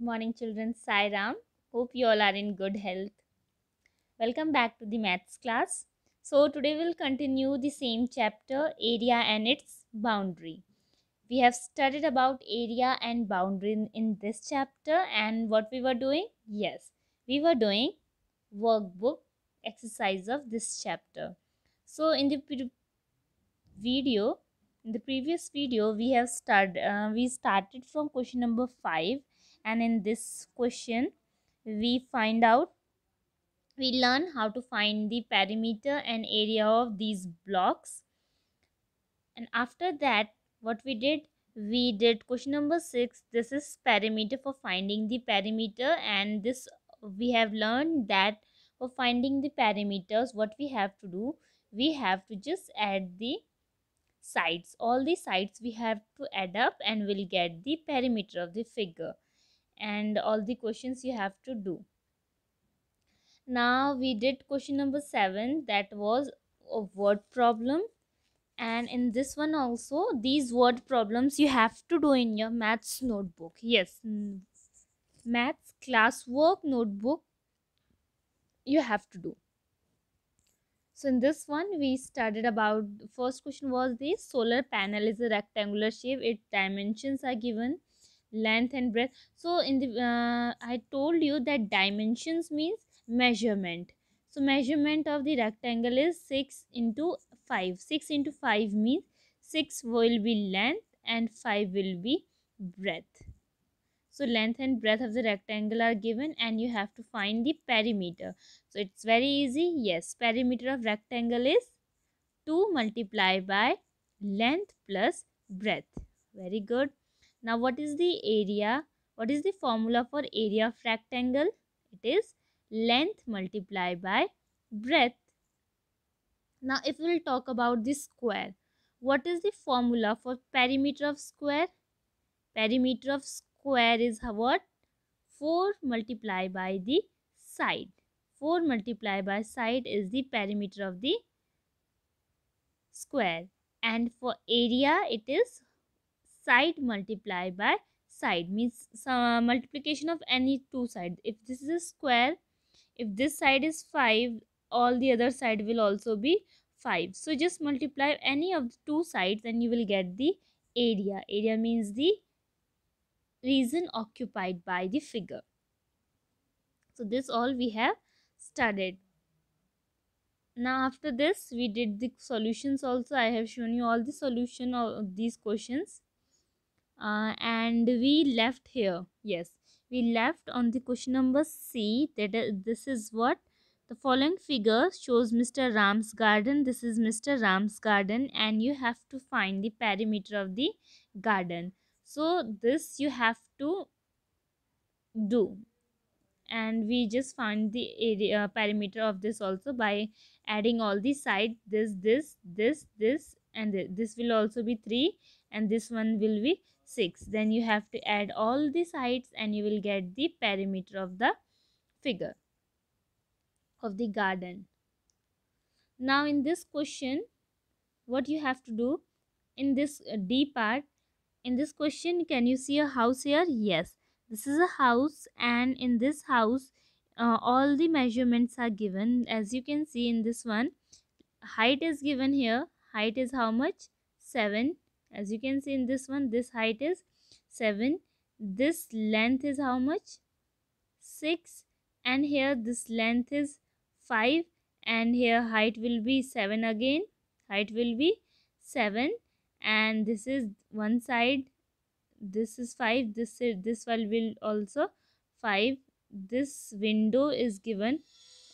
Morning, children. Sai Ram. Hope you all are in good health. Welcome back to the maths class. So, today we'll continue the same chapter, area and its boundary. We have studied about area and boundary in this chapter, and what we were doing? Yes, we were doing workbook exercise of this chapter. So, video in the previous video we started from question number 5, and in this question we learn how to find the perimeter and area of these blocks. And after that, what we did question number 6. This is perimeter, for finding the perimeter, and this we have learned that for finding the perimeters, what we have to do, we have to just add the sides. All the sides we have to add up and we'll get the perimeter of the figure, and all the questions you have to do. Now we did question number 7, that was a word problem, and in this one also these word problems you have to do in your maths notebook. Yes, maths classwork notebook you have to do. So in this one we studied about, first question was the solar panel is a rectangular shape, its dimensions are given, length and breadth. So in the I told you that dimensions means measurement. So measurement of the rectangle is 6 into 5. 6 into 5 means 6 will be length and 5 will be breadth. So length and breadth of the rectangle are given, and you have to find the perimeter. So it's very easy. Yes, perimeter of rectangle is 2 multiplied by length plus breadth. Very good. Now what is the area? What is the formula for area of rectangle? It is length multiplied by breadth. Now if we will talk about the square, what is the formula for perimeter of square? Perimeter of square is what? 4 multiplied by the side. 4 multiplied by side is the perimeter of the square. And for area, it is side multiplied by side, means multiplication of any two sides. If this is a square, if this side is 5, all the other side will also be 5. So just multiply any of the two sides and you will get the area. Area means the region occupied by the figure. So this all we have studied. Now after this we did the solutions also. I have shown you all the solution of these questions, and we left here. Yes, we left on the question number C, that this is what the following figure shows Mr. Ram's garden. This is Mr. Ram's garden, and you have to find the perimeter of the garden. So this you have to do, and we just find the area perimeter of this also by adding all the side. This and this will also be 3, and this one will be 6. Then you have to add all the sides and you will get the perimeter of the figure of the garden. Now in this question, what you have to do in this D part, in this question, can you see a house here? Yes, this is a house, and in this house all the measurements are given. As you can see in this one, height is given here. Height is how much? 7. As you can see in this one, this height is 7. This length is how much? 6. And here this length is 5, and here height will be 7 again. Height will be 7, and this is one side. This is 5. This one will also 5. This window is given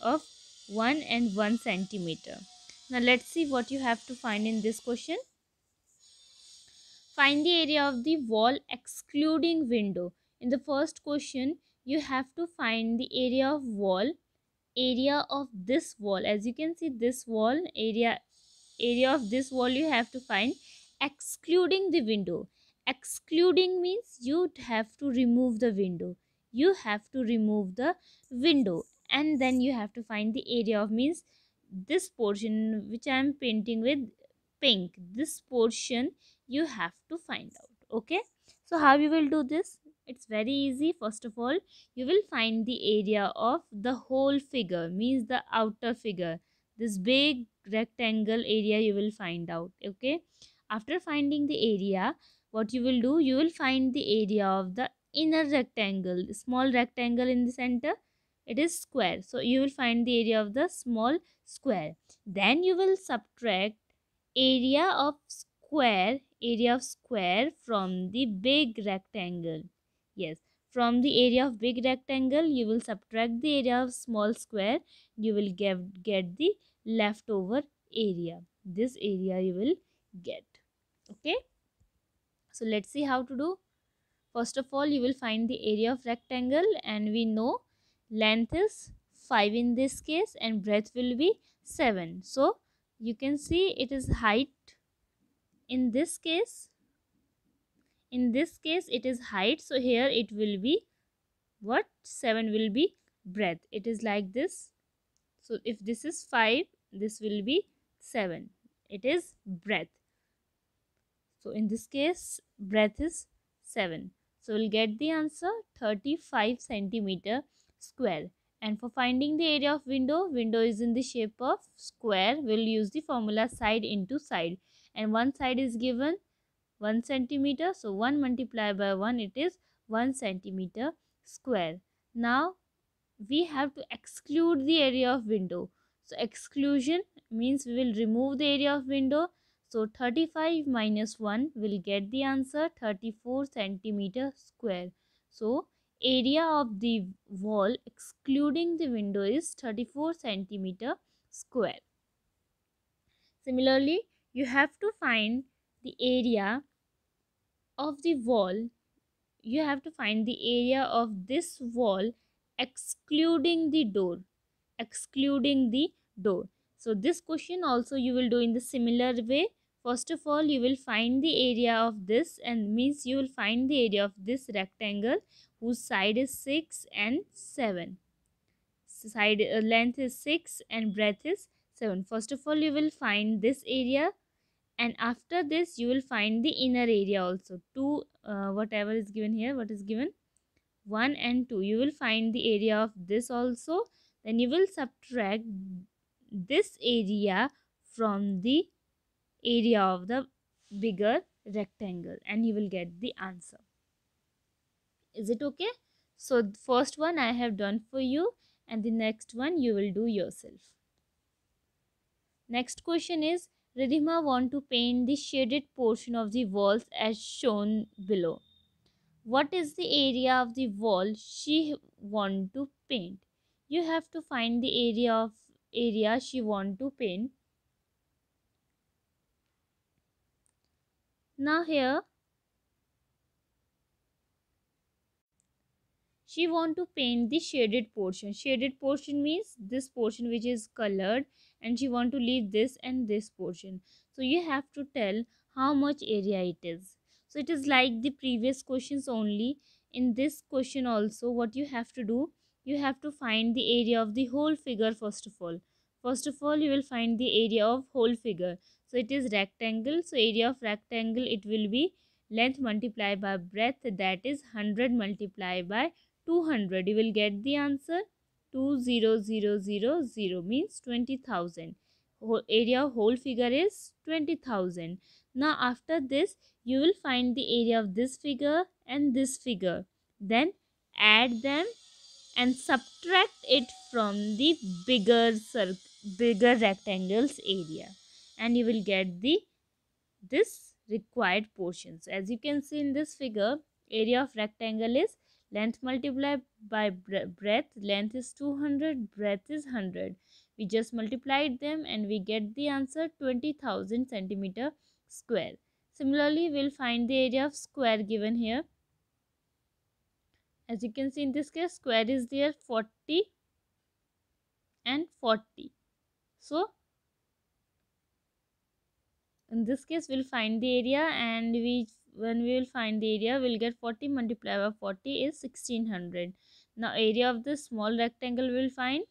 of 1 and 1 centimeter. Now let's see what you have to find in this question. Find the area of the wall excluding window. In the first question, you have to find the area of wall, area of this wall. As you can see, this wall area of this wall you have to find, excluding the window. Excluding means you have to remove the window. You have to remove the window, and then you have to find the area of, means this portion which I am painting with pink, this portion you have to find out. Okay, so how you will do this? It's very easy. First of all, you will find the area of the whole figure, means the outer figure. This big rectangle area you will find out. Okay, after finding the area, what you will do, you will find the area of the inner rectangle, small rectangle in the center. It is square, so you will find the area of the small square. Then you will subtract area of square from the big rectangle. Yes, from the area of big rectangle you will subtract the area of small square. You will get the leftover area. This area you will get. Okay, so let's see how to do. First of all, you will find the area of rectangle, and we know length is 5 in this case and breadth will be 7. So you can see it is height. In this case it is height, so here it will be what, 7 will be breadth. It is like this. So if this is 5, this will be 7. It is breadth. So in this case breadth is 7. So we'll get the answer 35 centimeter square. And for finding the area of window, window is in the shape of square. We'll use the formula side into side, and one side is given 1 centimeter, so 1 multiplied by 1, it is 1 centimeter square. Now we have to exclude the area of window. So exclusion means we will remove the area of window. So 35 minus 1 will get the answer 34 centimeter square. So area of the wall excluding the window is 34 centimeter square. Similarly, you have to find the area of the wall. You have to find the area of this wall excluding the door. So this question also you will do in the similar way. First of all, you will find the area of this, and means you will find the area of this rectangle whose side is 6 and 7. Side length is 6 and breadth is 7. First of all, you will find this area, and after this you will find the inner area also. 2 whatever is given here, what is given, 1 and 2, you will find the area of this also. Then you will subtract this area from the area of the bigger rectangle, and you will get the answer. Is it okay? So the first one I have done for you, and the next one you will do yourself. Next question is, Ridhima want to paint the shaded portion of the walls as shown below. What is the area of the wall she want to paint? You have to find the area she want to paint. Now here she want to paint the shaded portion. Shaded portion means this portion which is colored, and she want to leave this and this portion. So you have to tell how much area it is. So it is like the previous questions only. In this question also, what you have to do, you have to find the area of the whole figure. First of all you will find the area of whole figure. So it is rectangle, so area of rectangle, it will be length multiplied by breadth, that is 100 multiplied by 200. You will get the answer 20000, means 20,000. Area of whole figure is 20,000. Now after this you will find the area of this figure and this figure, then add them and subtract it from the bigger rectangles area, and you will get the this required portions. As you can see in this figure, area of rectangle is length multiplied by breadth. Length is 200, breadth is 100. We just multiplied them and we get the answer 20,000 centimeter square. Similarly, we'll find the area of square given here. As you can see in this case, square is there 40 and 40. So in this case we'll find the area, and when we will find the area, we'll get 40 multiplied by 40 is 1600. Now area of this small rectangle we'll find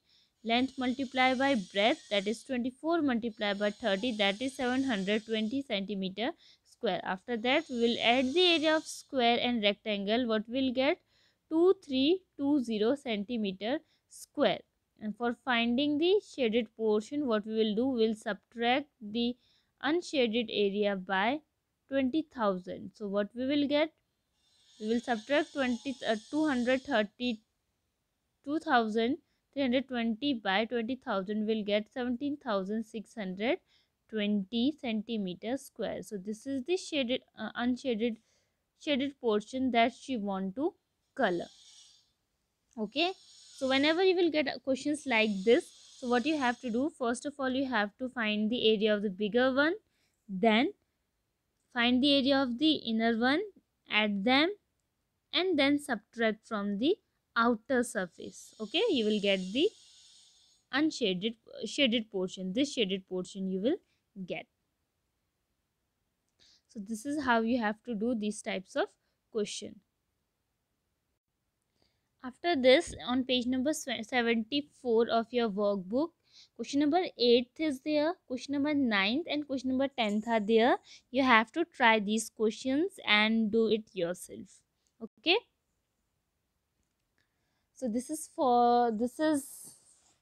length multiplied by breadth, that is 24 multiplied by 30, that is 720 centimeter square. After that we will add the area of square and rectangle. What we'll get? 2320 centimeter square. And for finding the shaded portion, what we will do, we'll subtract the unshaded area by 20,000. So what we will get? We will subtract 232,320 by 20,000, will get 17,620 centimeters square. So this is the shaded shaded portion that she want to color. Okay, so whenever you will get questions like this, so what you have to do, first of all you have to find the area of the bigger one, then find the area of the inner one, add them, and then subtract from the outer surface. Okay, you will get the unshaded shaded portion. This shaded portion you will get. So this is how you have to do these types of question. After this, on page number 74 of your workbook, question number 8 is there, question number 9 and question number 10 are there. You have to try these questions and do it yourself. Okay, so this is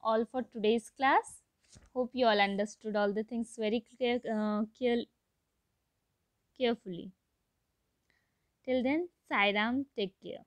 all for today's class. Hope you all understood all the things very carefully. Till then, Sai Ram, take care.